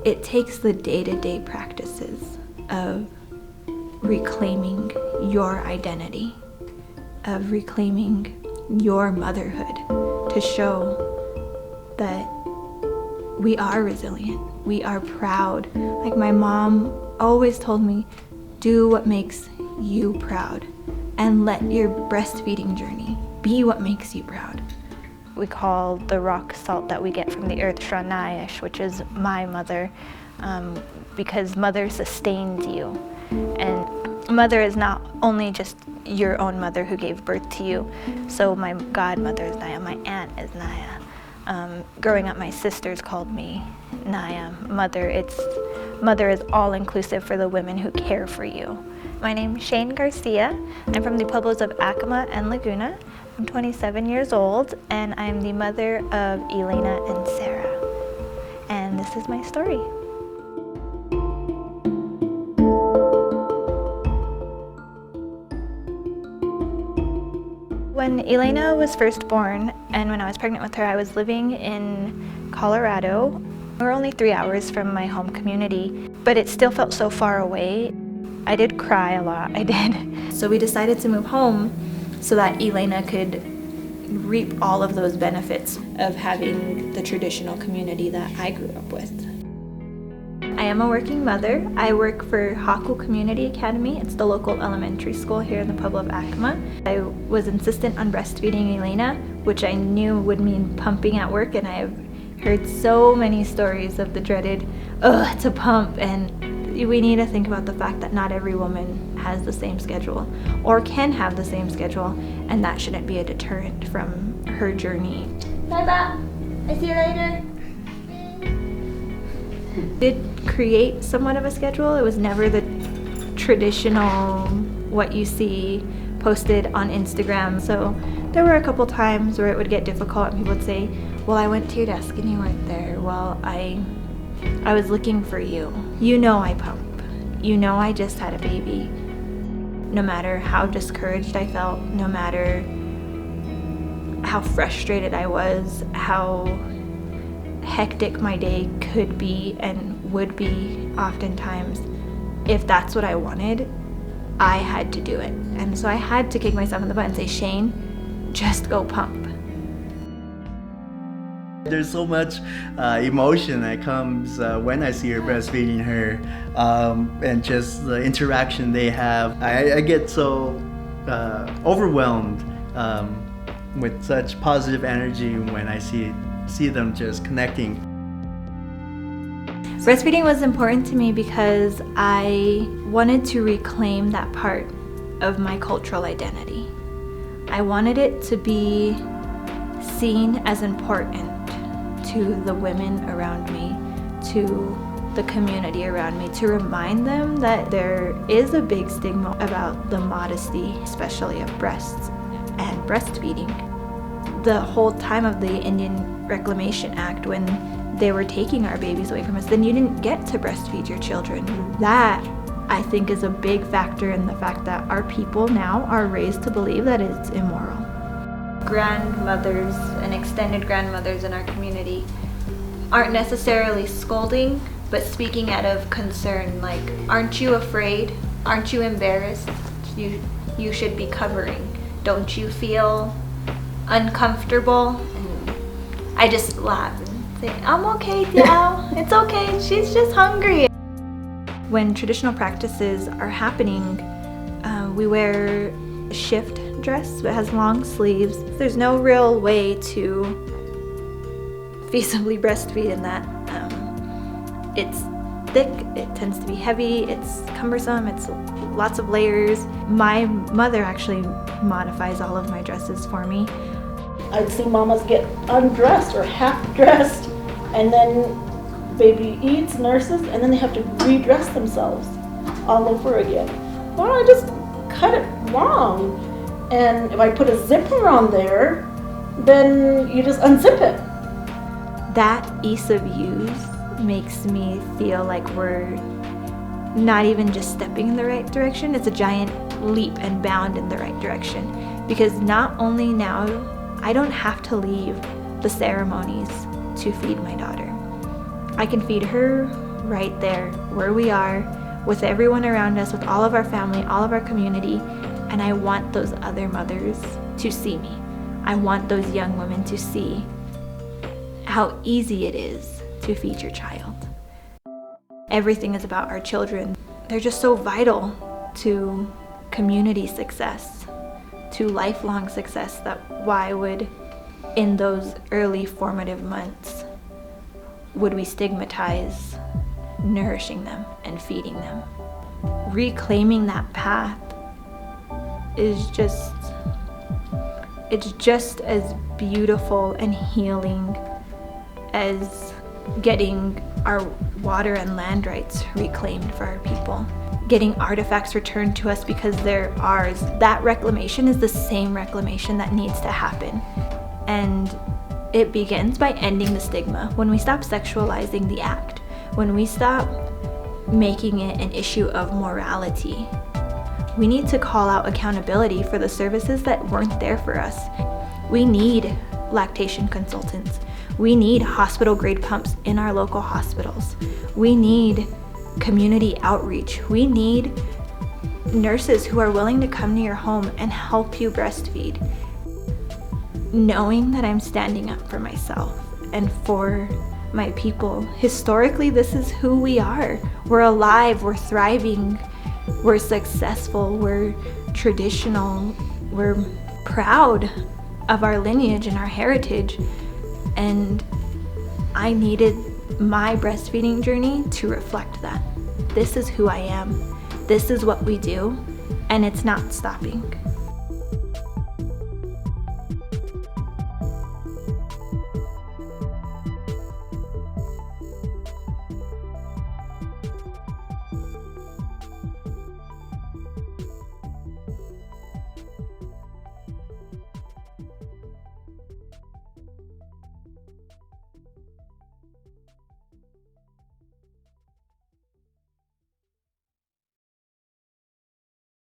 It takes the day-to-day practices of reclaiming your identity, of reclaiming your motherhood, to show that we are resilient, we are proud. Like my mom always told me, do what makes you proud and let your breastfeeding journey be what makes you proud. We call the rock salt that we get from the earth Shaine, which is my mother, because mother sustains you. And mother is not only just your own mother who gave birth to you. So my godmother is Naya, my aunt is Naya. Growing up, my sisters called me Naya. Mother is all-inclusive for the women who care for you. My name is Shaine Garcia. I'm from the Pueblos of Acoma and Laguna. I'm 27 years old, and I'm the mother of Elaina and Sarah. And this is my story. When Elaina was first born, and when I was pregnant with her, I was living in Colorado. We were only 3 hours from my home community, but it still felt so far away. I did cry a lot, I did. So we decided to move home so that Elaina could reap all of those benefits of having the traditional community that I grew up with. I am a working mother. I work for Haku Community Academy. It's the local elementary school here in the Pueblo of Acoma. I was insistent on breastfeeding Elaina, which I knew would mean pumping at work, and I have heard so many stories of the dreaded, to pump, and we need to think about the fact that not every woman has the same schedule or can have the same schedule, and that shouldn't be a deterrent from her journey. Bye, Bob. I see you later. Did create somewhat of a schedule. It was never the traditional what you see posted on Instagram. So there were a couple times where it would get difficult and people would say, well, I went to your desk and you weren't there. Well, I was looking for you. You know I pump. You know I just had a baby. No matter how discouraged I felt, no matter how frustrated I was, how hectic my day could be and would be oftentimes, if that's what I wanted, I had to do it. And so I had to kick myself in the butt and say, Shaine, just go pump. There's so much emotion that comes when I see her breastfeeding her, and just the interaction they have. I get so overwhelmed with such positive energy when I see them just connecting. Breastfeeding was important to me because I wanted to reclaim that part of my cultural identity. I wanted it to be seen as important to the women around me, to the community around me, to remind them that there is a big stigma about the modesty, especially of breasts and breastfeeding. The whole time of the Indian Reclamation Act, when they were taking our babies away from us, then you didn't get to breastfeed your children. That, I think, is a big factor in the fact that our people now are raised to believe that it's immoral. Grandmothers and extended grandmothers in our community aren't necessarily scolding, but speaking out of concern, like, aren't you afraid? Aren't you embarrassed? You should be covering. Don't you feel uncomfortable? And I just laugh and say, I'm okay, Tiao. It's okay, she's just hungry. When traditional practices are happening, we wear a shift dress that has long sleeves. There's no real way to feasibly breastfeed in that. It's thick, it tends to be heavy, it's cumbersome, it's lots of layers. My mother actually modifies all of my dresses for me. I'd see mamas get undressed or half dressed, and then baby eats, nurses, and then they have to redress themselves all over again. Why don't I just cut it long? And if I put a zipper on there, then you just unzip it. That ease of use makes me feel like we're not even just stepping in the right direction, it's a giant leap and bound in the right direction. Because not only now, I don't have to leave the ceremonies to feed my daughter. I can feed her right there where we are, with everyone around us, with all of our family, all of our community. And I want those other mothers to see me. I want those young women to see how easy it is to feed your child. Everything is about our children. They're just so vital to community success, to lifelong success, that why would, in those early formative months, would we stigmatize nourishing them and feeding them? Reclaiming that path is it's just as beautiful and healing as getting our water and land rights reclaimed for our people. Getting artifacts returned to us because they're ours. That reclamation is the same reclamation that needs to happen. And it begins by ending the stigma. When we stop sexualizing the act, when we stop making it an issue of morality, we need to call out accountability for the services that weren't there for us. We need lactation consultants. We need hospital-grade pumps in our local hospitals. We need community outreach. We need nurses who are willing to come to your home and help you breastfeed. Knowing that I'm standing up for myself and for my people. Historically, this is who we are. We're alive, we're thriving, we're successful, we're traditional, we're proud of our lineage and our heritage. And I needed my breastfeeding journey to reflect that. This is who I am. This is what we do, and it's not stopping.